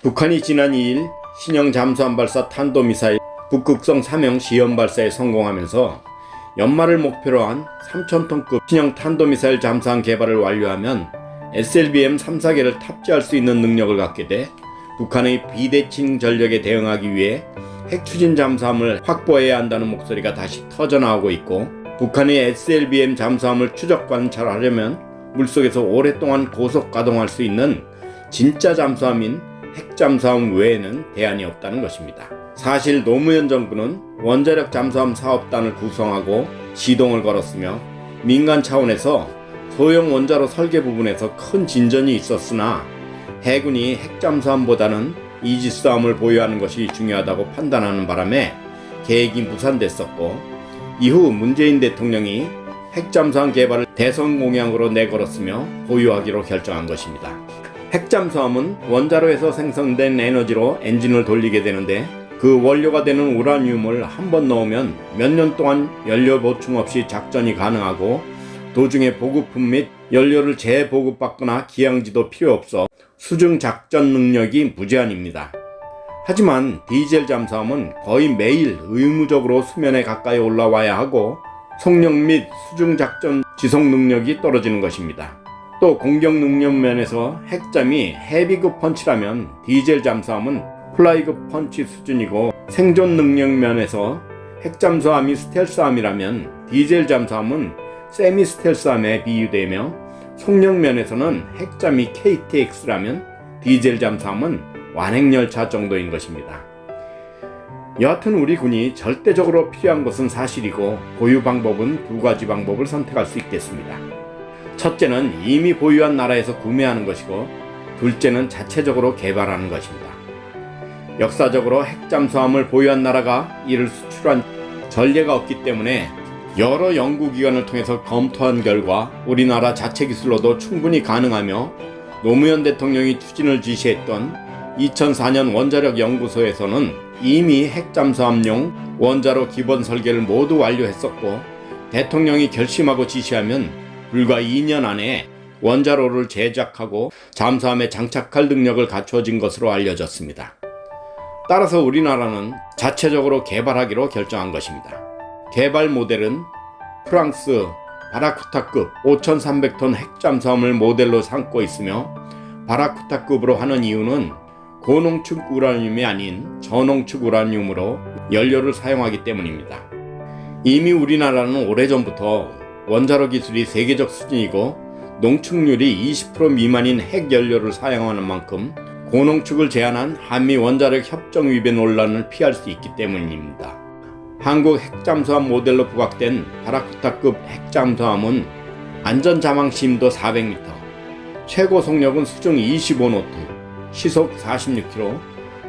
북한이 지난 2일 신형 잠수함 발사 탄도미사일 북극성 3형 시험 발사에 성공하면서 연말을 목표로 한 3,000톤급 신형 탄도미사일 잠수함 개발을 완료하면 SLBM 3, 4개를 탑재할 수 있는 능력을 갖게 돼 북한의 비대칭 전력에 대응하기 위해 핵추진 잠수함을 확보해야 한다는 목소리가 다시 터져나오고 있고, 북한의 SLBM 잠수함을 추적 관찰하려면 물속에서 오랫동안 고속 가동할 수 있는 진짜 잠수함인 핵잠수함 외에는 대안이 없다는 것입니다. 사실 노무현 정부는 원자력 잠수함 사업단을 구성하고 시동을 걸었으며 민간 차원에서 소형 원자로 설계 부분에서 큰 진전이 있었으나 해군이 핵잠수함보다는 이지스함을 보유하는 것이 중요하다고 판단하는 바람에 계획이 무산됐었고, 이후 문재인 대통령이 핵잠수함 개발을 대선 공약으로 내걸었으며 보유하기로 결정한 것입니다. 핵잠수함은 원자로에서 생성된 에너지로 엔진을 돌리게 되는데, 그 원료가 되는 우라늄을 한번 넣으면 몇 년 동안 연료 보충 없이 작전이 가능하고, 도중에 보급품 및 연료를 재보급받거나 기양지도 필요 없어 수중 작전 능력이 무제한입니다. 하지만 디젤 잠수함은 거의 매일 의무적으로 수면에 가까이 올라와야 하고 속력 및 수중 작전 지속 능력이 떨어지는 것입니다. 또 공격 능력 면에서 핵잠이 헤비급 펀치라면 디젤 잠수함은 플라이급 펀치 수준이고, 생존 능력 면에서 핵잠수함이 스텔스함이라면 디젤 잠수함은 세미 스텔스함에 비유되며, 속력 면에서는 핵잠이 KTX라면 디젤 잠수함은 완행열차 정도인 것입니다. 여하튼 우리 군이 절대적으로 필요한 것은 사실이고, 보유 방법은 두 가지 방법을 선택할 수 있겠습니다. 첫째는 이미 보유한 나라에서 구매하는 것이고, 둘째는 자체적으로 개발하는 것입니다. 역사적으로 핵잠수함을 보유한 나라가 이를 수출한 전례가 없기 때문에 여러 연구기관을 통해서 검토한 결과 우리나라 자체 기술로도 충분히 가능하며, 노무현 대통령이 추진을 지시했던 2004년 원자력 연구소에서는 이미 핵잠수함용 원자로 기본 설계를 모두 완료했었고, 대통령이 결심하고 지시하면 불과 2년 안에 원자로를 제작하고 잠수함에 장착할 능력을 갖추어진 것으로 알려졌습니다. 따라서 우리나라는 자체적으로 개발하기로 결정한 것입니다. 개발 모델은 프랑스 바라쿠타급 5,300톤 핵잠수함을 모델로 삼고 있으며, 바라쿠타급으로 하는 이유는 고농축 우라늄이 아닌 저농축 우라늄으로 연료를 사용하기 때문입니다. 이미 우리나라는 오래전부터 원자로 기술이 세계적 수준이고 농축률이 20% 미만인 핵연료를 사용하는 만큼 고농축을 제한한 한미 원자력 협정 위배 논란을 피할 수 있기 때문입니다. 한국 핵잠수함 모델로 부각된 바라쿠타급 핵잠수함은 안전 자망 심도 400m, 최고 속력은 수중 25노트, 시속 46km,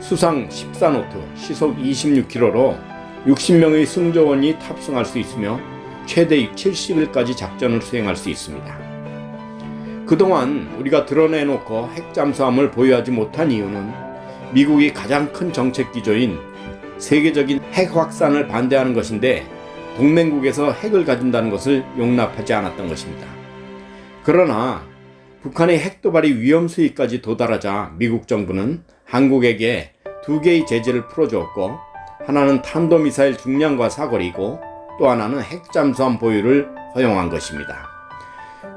수상 14노트, 시속 26km로 60명의 승조원이 탑승할 수 있으며 최대 70일까지 작전을 수행할 수 있습니다. 그동안 우리가 드러내놓고 핵잠수함을 보유하지 못한 이유는 미국이 가장 큰 정책 기조인 세계적인 핵 확산을 반대하는 것인데, 동맹국에서 핵을 가진다는 것을 용납하지 않았던 것입니다. 그러나 북한의 핵 도발이 위험 수위까지 도달하자 미국 정부는 한국에게 두 개의 제재를 풀어주었고, 하나는 탄도미사일 중량과 사거리이고 또 하나는 핵잠수함 보유를 허용한 것입니다.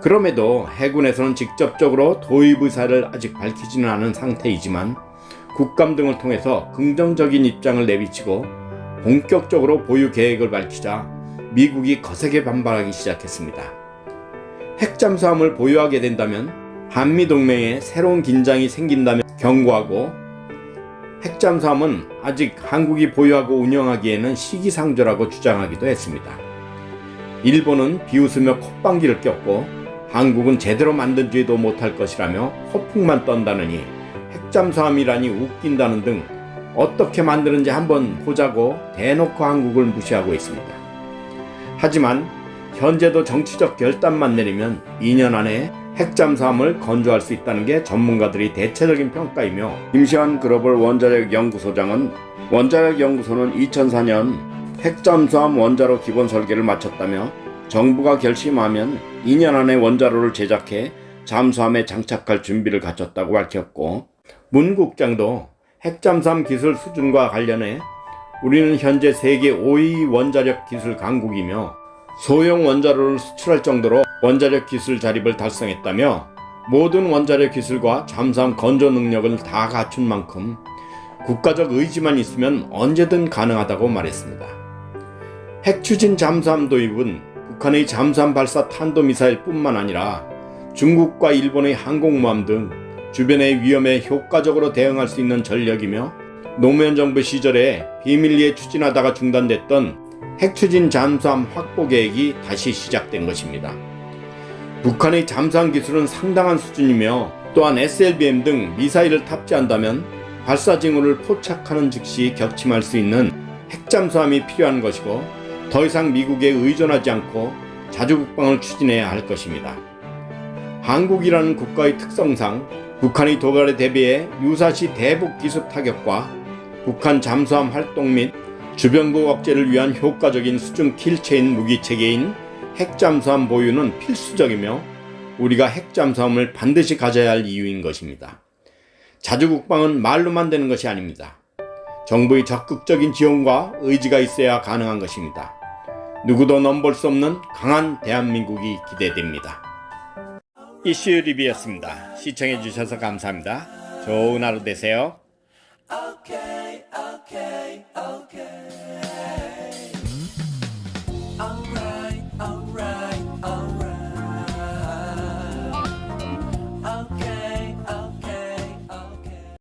그럼에도 해군에서는 직접적으로 도입 의사를 아직 밝히지는 않은 상태이지만 국감 등을 통해서 긍정적인 입장을 내비치고 본격적으로 보유 계획을 밝히자 미국이 거세게 반발하기 시작했습니다. 핵잠수함을 보유하게 된다면 한미동맹에 새로운 긴장이 생긴다며 경고하고, 핵잠수함은 아직 한국이 보유하고 운영하기에는 시기상조라고 주장하기도 했습니다. 일본은 비웃으며 콧방귀를 꼈고, 한국은 제대로 만든지도 못할 것이라며 허풍만 떤다느니 핵잠수함이라니 웃긴다는 등 어떻게 만드는지 한번 보자고 대놓고 한국을 무시하고 있습니다. 하지만 현재도 정치적 결단만 내리면 2년 안에 핵잠수함을 건조할 수 있다는 게 전문가들의 대체적인 평가이며, 김시환 글로벌 원자력 연구소장은 원자력 연구소는 2004년 핵잠수함 원자로 기본 설계를 마쳤다며, 정부가 결심하면 2년 안에 원자로를 제작해 잠수함에 장착할 준비를 갖췄다고 밝혔고, 문 국장도 핵잠수함 기술 수준과 관련해 우리는 현재 세계 5위 원자력 기술 강국이며 소형 원자로를 수출할 정도로 원자력 기술 자립을 달성했다며 모든 원자력 기술과 잠수함 건조 능력을 다 갖춘 만큼 국가적 의지만 있으면 언제든 가능하다고 말했습니다. 핵추진 잠수함 도입은 북한의 잠수함 발사 탄도미사일 뿐만 아니라 중국과 일본의 항공모함 등 주변의 위험에 효과적으로 대응할 수 있는 전력이며 노무현 정부 시절에 비밀리에 추진하다가 중단됐던 핵추진 잠수함 확보 계획이 다시 시작된 것입니다. 북한의 잠수함 기술은 상당한 수준이며 또한 SLBM 등 미사일을 탑재한다면 발사 징후를 포착하는 즉시 격침할 수 있는 핵잠수함이 필요한 것이고 더 이상 미국에 의존하지 않고 자주국방을 추진해야 할 것입니다. 한국이라는 국가의 특성상 북한의 도발에 대비해 유사시 대북 기습 타격과 북한 잠수함 활동 및 주변국 억제를 위한 효과적인 수중 킬체인 무기체계인 핵잠수함 보유는 필수적이며 우리가 핵잠수함을 반드시 가져야 할 이유인 것입니다. 자주국방은 말로만 되는 것이 아닙니다. 정부의 적극적인 지원과 의지가 있어야 가능한 것입니다. 누구도 넘볼 수 없는 강한 대한민국이 기대됩니다. 이슈 리뷰였습니다. 시청해 주셔서 감사합니다. 좋은 하루 되세요.